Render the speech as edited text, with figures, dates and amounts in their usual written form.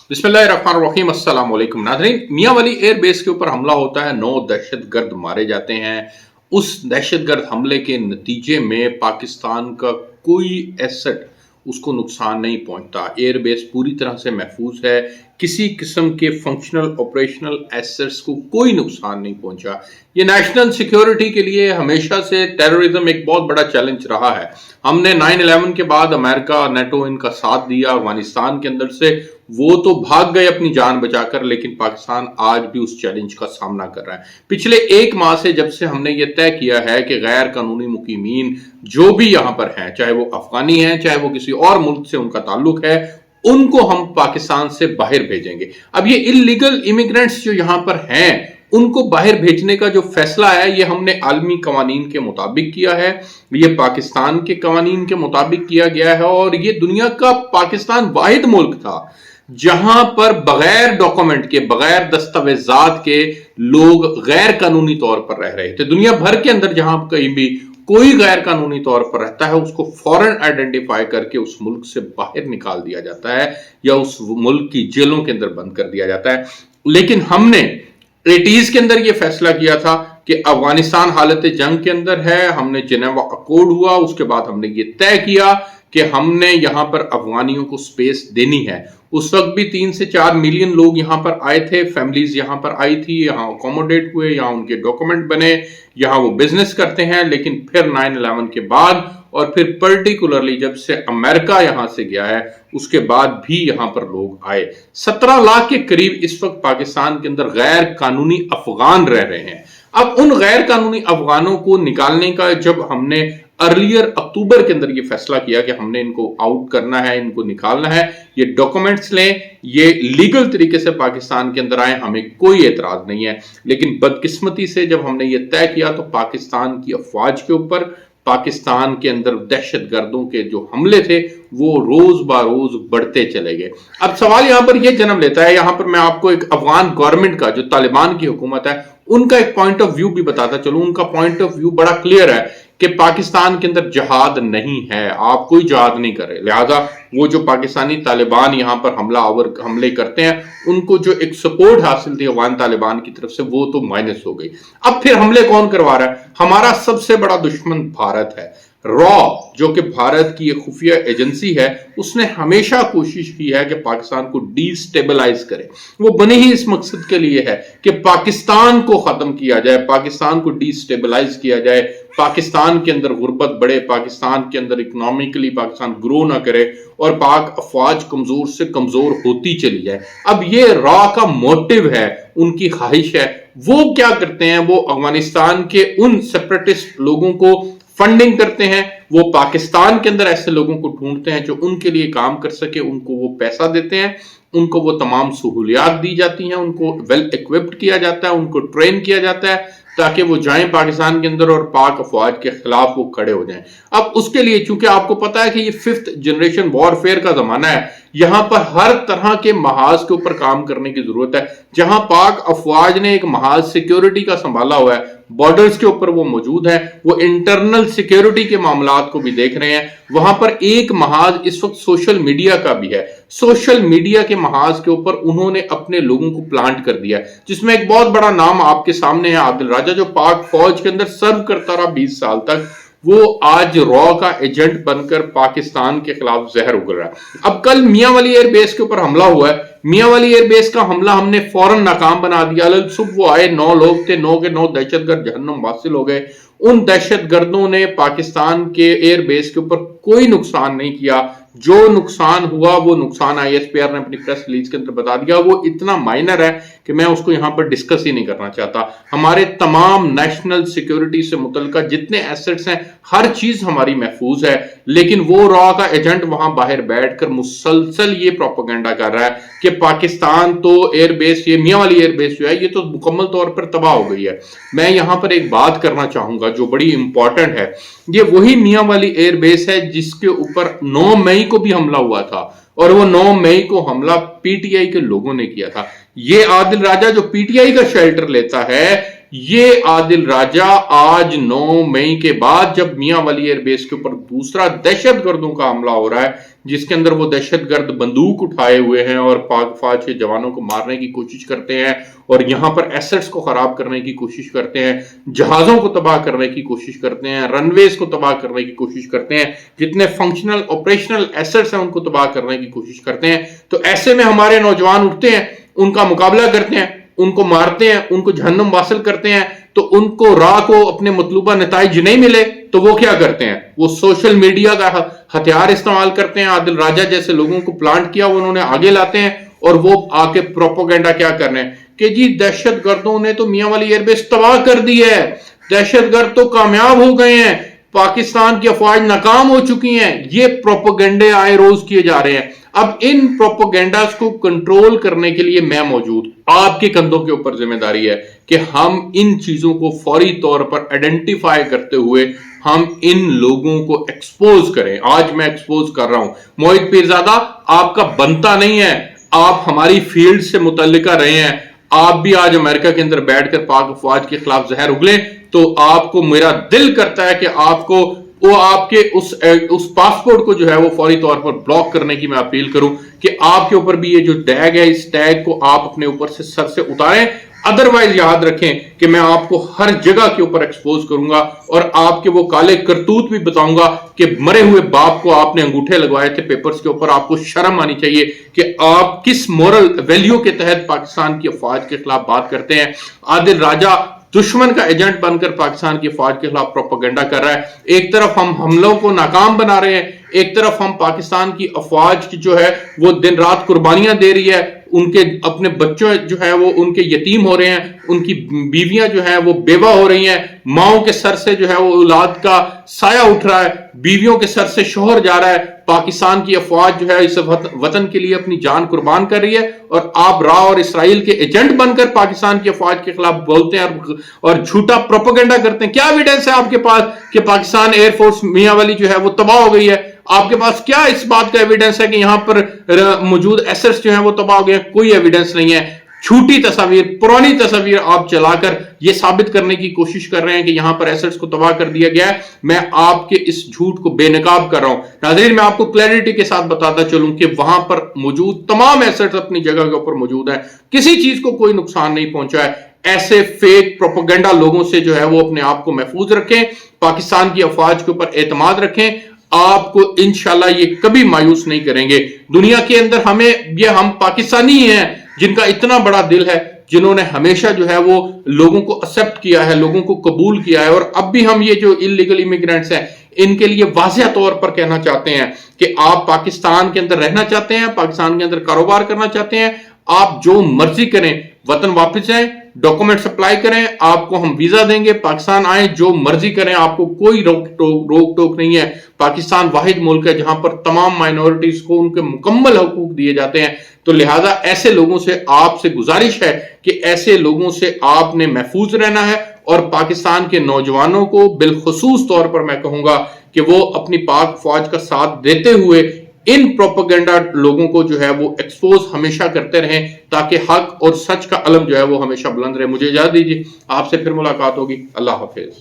बिस्मिल्लाहिर्रहमानिर्रहीम अस्सलाम वालेकुम नाज़रीन। मियां वाली एयर बेस के ऊपर हमला होता है, 9 दहशतगर्द मारे जाते हैं। उस दहशतगर्द हमले के नतीजे में पाकिस्तान का कोई एसेट उसको नुकसान नहीं पहुंचता। एयर बेस पूरी तरह से महफूज है, किसी किस्म के फंक्शनल ऑपरेशनल एसेट्स को कोई नुकसान नहीं पहुंचा। ये नेशनल सिक्योरिटी के लिए हमेशा से टेररिज्म एक बहुत बड़ा चैलेंज रहा है। हमने 9/11 के बाद अमेरिका नेटो इनका साथ दिया अफगानिस्तान के अंदर से, वो तो भाग गए अपनी जान बचाकर, लेकिन पाकिस्तान आज भी उस चैलेंज का सामना कर रहा है। पिछले एक माह से जब से हमने ये तय किया है कि गैर कानूनी मुकीमीन जो भी यहां पर हैं, चाहे वो अफगानी हैं, चाहे वो किसी और मुल्क से उनका ताल्लुक है, उनको हम पाकिस्तान से बाहर भेजेंगे। अब ये इलीगल इमिग्रेंट्स जो यहां पर हैं, उनको बाहर भेजने का जो फैसला है, ये हमने आलमी कवानीन के मुताबिक किया है, ये पाकिस्तान के कवानीन के मुताबिक किया गया है। और ये दुनिया का पाकिस्तान वाहिद मुल्क था जहां पर बगैर डॉक्यूमेंट के, बगैर दस्तावेजात के लोग गैर कानूनी तौर पर रह रहे थे। दुनिया भर के अंदर जहां कहीं भी कोई गैर कानूनी तौर पर रहता है, उसको फौरन आइडेंटिफाई करके उस मुल्क से बाहर निकाल दिया जाता है या उस मुल्क की जेलों के अंदर बंद कर दिया जाता है। लेकिन हमने 80s के अंदर यह फैसला किया था कि अफगानिस्तान हालत जंग के अंदर है। हमने जिनेवा अकॉर्ड हुआ, उसके बाद हमने ये तय किया कि हमने यहां पर अफगानियों को स्पेस देनी है। उस वक्त भी 3 से 4 मिलियन लोग यहां पर आए थे, फैमिलीज यहां पर आई थी, यहां अकोमोडेट हुए, यहां उनके डॉक्यूमेंट बने, यहां वो बिजनेस करते हैं। लेकिन फिर 9/11 के बाद और फिर पर्टिकुलरली जब से अमेरिका यहां से गया है, उसके बाद भी यहां पर लोग आए। 17 लाख के करीब इस वक्त पाकिस्तान के अंदर गैर कानूनी अफगान रह रहे हैं। अब उन गैर कानूनी अफगानों को निकालने का जब हमने अर्लियर अक्टूबर के अंदर ये फैसला किया कि हमने इनको आउट करना है, इनको निकालना है, ये डॉक्यूमेंट्स लें, ये लीगल तरीके से पाकिस्तान के अंदर आए, हमें कोई एतराज नहीं है। लेकिन बदकिस्मती से जब हमने ये तय किया तो पाकिस्तान की अफवाज के ऊपर, पाकिस्तान के अंदर दहशतगर्दों के जो हमले थे वो रोज बारोज बढ़ते चले गए। अब सवाल यहां पर यह जन्म लेता है, यहां पर मैं आपको एक अफगान गवर्नमेंट का, जो तालिबान की हुकूमत है, उनका एक पॉइंट ऑफ व्यू भी बताता चलूं। उनका पॉइंट ऑफ व्यू बड़ा क्लियर है कि पाकिस्तान के अंदर जहाद नहीं है, आप कोई जहाद नहीं कर रहे, लिहाजा वो जो पाकिस्तानी तालिबान यहां पर हमले करते हैं, उनको जो एक सपोर्ट हासिल थी अफगान तालिबान की तरफ से, वो तो माइनस हो गई। अब फिर हमले कौन करवा रहा है? हमारा सबसे बड़ा दुश्मन भारत है। रॉ, जो कि भारत की एक खुफिया एजेंसी है, उसने हमेशा कोशिश की है कि पाकिस्तान को डिस्टेबलाइज करे। वो बने ही इस मकसद के लिए है कि पाकिस्तान को खत्म किया जाए, पाकिस्तान को डिस्टेबलाइज किया जाए, पाकिस्तान के अंदर गुर्बत बढ़े, पाकिस्तान के अंदर इकोनॉमिकली पाकिस्तान ग्रो ना करे और पाक अफवाज कमजोर से कमजोर होती चली जाए। अब ये रॉ का मोटिव है, उनकी ख्वाहिश है। वो क्या करते हैं? वो अफगानिस्तान के उन सेपरेटिस्ट लोगों को फंडिंग करते हैं, वो पाकिस्तान के अंदर ऐसे लोगों को ढूंढते हैं जो उनके लिए काम कर सके, उनको वो पैसा देते हैं, उनको वो तमाम सहूलियात दी जाती हैं, उनको वेल इक्विप्ड किया जाता है, उनको ट्रेन किया जाता है ताकि वो जाएं पाकिस्तान के अंदर और पाक अफवाज के खिलाफ वो खड़े हो जाएं। अब उसके लिए चूंकि आपको पता है कि ये 5th जनरेशन वॉरफेयर का जमाना है, यहां पर हर तरह के महाज के ऊपर काम करने की जरूरत है। जहां पाक अफवाज ने एक महाज सिक्योरिटी का संभाला हुआ है, बॉर्डर्स के ऊपर वो मौजूद है, वो इंटरनल सिक्योरिटी के मामलात को भी देख रहे हैं। वहां पर एक महाज इस वक्त सोशल मीडिया का भी है। सोशल मीडिया के महाज के ऊपर उन्होंने अपने लोगों को प्लांट कर दिया, जिसमें एक बहुत बड़ा नाम आपके सामने है, आदिल राजा, जो पाक फौज के अंदर सर्व करता रहा 20 साल तक। वो आज रॉ का एजेंट बनकर पाकिस्तान के खिलाफ जहर उगल रहा है। अब कल मियां वाली एयर बेस के ऊपर हमला हुआ है। मियां वाली एयर बेस का हमला हमने फौरन नाकाम बना दिया। सुबह वो आए, 9 लोग थे, 9 के 9 दहशतगर्द जहन्नुम वासिल हो गए। उन दहशतगर्दों ने पाकिस्तान के एयर बेस के ऊपर कोई नुकसान नहीं किया। जो नुकसान हुआ वो नुकसान ISPR ने अपनी प्रेस रिलीज के अंदर बता दिया, वो इतना माइनर है कि मैं उसको यहां पर डिस्कस ही नहीं करना चाहता। हमारे तमाम नेशनल सिक्योरिटी से मुतल्लिका जितने एसेट्स हैं, हर चीज हमारी महफूज है। लेकिन वो रॉ का एजेंट वहां बाहर बैठकर मुसलसल ये प्रोपेगेंडा कर रहा है कि पाकिस्तान तो एयरबेस, ये मियां वाली एयरबेस जो है, ये तो मुकम्मल तौर पर तबाह हो गई है। मैं यहां पर एक बात करना चाहूंगा जो बड़ी इंपॉर्टेंट है। ये वही मियां वाली एयरबेस है जिसके ऊपर 9 मई को भी हमला हुआ था, और वो 9 मई को हमला PTI के लोगों ने किया था। ये आदिल राजा जो PTI का शेल्टर लेता है, ये आदिल राजा आज 9 मई के बाद जब मियां वाली एयरबेस के ऊपर दूसरा दहशतगर्दों का हमला हो रहा है, جس کے اندر وہ دہشت گرد بندوق اٹھائے ہوئے ہیں اور پاک فوج کے جوانوں کو مارنے کی کوشش کرتے ہیں اور یہاں پر ایسٹس کو خراب کرنے کی کوشش کرتے ہیں، جہازوں کو تباہ کرنے کی کوشش کرتے ہیں، رن ویز کو تباہ کرنے کی کوشش کرتے ہیں، جتنے فنکشنل آپریشنل ایسٹس ہیں ان کو تباہ کرنے کی کوشش کرتے ہیں۔ تو ایسے میں ہمارے نوجوان اٹھتے ہیں، ان کا مقابلہ کرتے ہیں، ان کو مارتے ہیں، ان کو جہنم واصل کرتے ہیں، تو ان کو راہ کو اپنے مطلوبہ نتائج نہیں ملے تو وہ کیا کرتے ہیں؟ وہ سوشل میڈیا کا ہتھیار استعمال کرتے ہیں۔ عادل راجہ جیسے لوگوں کو پلانٹ کیا وہ انہوں نے آگے لاتے ہیں اور وہ آ کے پروپیگنڈا کیا کرنے ہیں کہ جی دہشت گردوں نے تو میاں والی ایئر بیس تباہ کر دی ہے، دہشت گرد تو کامیاب ہو گئے ہیں، پاکستان کی افواج ناکام ہو چکی ہیں۔ یہ پروپیگنڈے آئے روز کیے جا رہے ہیں۔ اب ان پروپیگنڈاز کو کنٹرول کرنے کے لیے میں موجود، آپ کے کندھوں کے اوپر ذمہ داری ہے کہ ہم ان چیزوں کو فوری طور پر آئیڈینٹیفائی کرتے ہوئے ہم ان لوگوں کو ایکسپوز کریں۔ آج میں ایکسپوز کر رہا ہوں۔ موہت پیرزادہ آپ کا بنتا نہیں ہے، آپ ہماری فیلڈ سے متعلقہ رہے ہیں، آپ بھی آج امریکہ کے اندر بیٹھ کر پاک افواج کے خلاف زہر اگلیں تو آپ کو میرا دل کرتا ہے کہ آپ کو وہ آپ کے اس پاسپورٹ کو جو ہے وہ فوری طور پر بلاک کرنے کی میں اپیل کروں کہ آپ کے اوپر بھی یہ جو ٹیگ ہے اس ٹیگ کو آپ اپنے اوپر سے سر سے اتاریں۔ ادروائز یاد رکھیں کہ میں آپ کو ہر جگہ کے اوپر ایکسپوز کروں گا اور آپ کے وہ کالے کرتوت بھی بتاؤں گا کہ مرے ہوئے باپ کو آپ نے انگوٹھے لگوائے تھے پیپرز کے اوپر۔ آپ کو شرم آنی چاہیے کہ آپ کس مورل ویلیو کے تحت پاکستان کی افواج کے خلاف بات کرتے ہیں۔ عادل راجہ دشمن کا ایجنٹ بن کر پاکستان کی افواج کے خلاف پروپیگنڈا کر رہا ہے۔ ایک طرف ہم حملوں کو ناکام بنا رہے ہیں، ایک طرف ہم پاکستان کی افواج کی جو ہے وہ دن رات قربانیاں دے رہی ہے، ان کے اپنے بچوں جو ہے وہ ان کے یتیم ہو رہے ہیں، ان کی بیویاں جو ہیں وہ بیوہ ہو رہی ہیں، ماؤں کے سر سے جو ہے وہ اولاد کا سایہ اٹھ رہا ہے، بیویوں کے سر سے شوہر جا رہا ہے۔ پاکستان کی افواج جو ہے اس وطن کے لیے اپنی جان قربان کر رہی ہے اور آپ را اور اسرائیل کے ایجنٹ بن کر پاکستان کی افواج کے خلاف بولتے ہیں اور جھوٹا پروپیگنڈا کرتے ہیں۔ کیا ایویڈنس ہے آپ کے پاس کہ پاکستان ایئر فورس میاں والی جو ہے وہ تباہ ہو گئی ہے؟ آپ کے پاس کیا اس بات کا ایویڈنس ہے کہ یہاں پر موجود ایسٹس جو ہیں وہ تباہ ہو گئے؟ کوئی ایویڈنس نہیں ہے۔ جھوٹی تصاویر، پرانی تصاویر آپ چلا کر یہ ثابت کرنے کی کوشش کر رہے ہیں کہ یہاں پر ایسٹس کو تباہ کر دیا گیا ہے۔ میں آپ کے اس جھوٹ کو بے نقاب کر رہا ہوں۔ ناظرین میں آپ کو کلیئرٹی کے ساتھ بتاتا چلوں کہ وہاں پر موجود تمام ایسٹس اپنی جگہ کے اوپر موجود ہیں، کسی چیز کو کوئی نقصان نہیں پہنچا ہے۔ ایسے فیک پروپیگنڈا لوگوں سے جو ہے وہ اپنے آپ کو محفوظ رکھیں، پاکستان کی افواج کے اوپر اعتماد رکھیں، آپ کو انشاءاللہ یہ کبھی مایوس نہیں کریں گے۔ دنیا کے اندر ہم پاکستانی ہیں جن کا اتنا بڑا دل ہے، جنہوں نے ہمیشہ جو ہے وہ لوگوں کو ایکسپٹ کیا ہے، لوگوں کو قبول کیا ہے، اور اب بھی ہم یہ جو انلیگل امیگرینٹس ہیں ان کے لیے واضح طور پر کہنا چاہتے ہیں کہ آپ پاکستان کے اندر رہنا چاہتے ہیں، پاکستان کے اندر کاروبار کرنا چاہتے ہیں، آپ جو مرضی کریں، وطن واپس جائیں، ڈاکومنٹ سپلائی کریں، آپ کو ہم ویزا دیں گے، پاکستان آئیں، جو مرضی کریں، آپ کو کوئی روک ٹوک نہیں ہے۔ پاکستان واحد ملک ہے جہاں پر تمام مائنورٹیز کو ان کے مکمل حقوق دیے جاتے ہیں۔ تو لہٰذا ایسے لوگوں سے آپ سے گزارش ہے کہ ایسے لوگوں سے آپ نے محفوظ رہنا ہے، اور پاکستان کے نوجوانوں کو بالخصوص طور پر میں کہوں گا کہ وہ اپنی پاک فوج کا ساتھ دیتے ہوئے ان پروپیگنڈا لوگوں کو جو ہے وہ ایکسپوز ہمیشہ کرتے رہیں تاکہ حق اور سچ کا علم جو ہے وہ ہمیشہ بلند رہے۔ مجھے اجازت دیجیے، آپ سے پھر ملاقات ہوگی۔ اللہ حافظ۔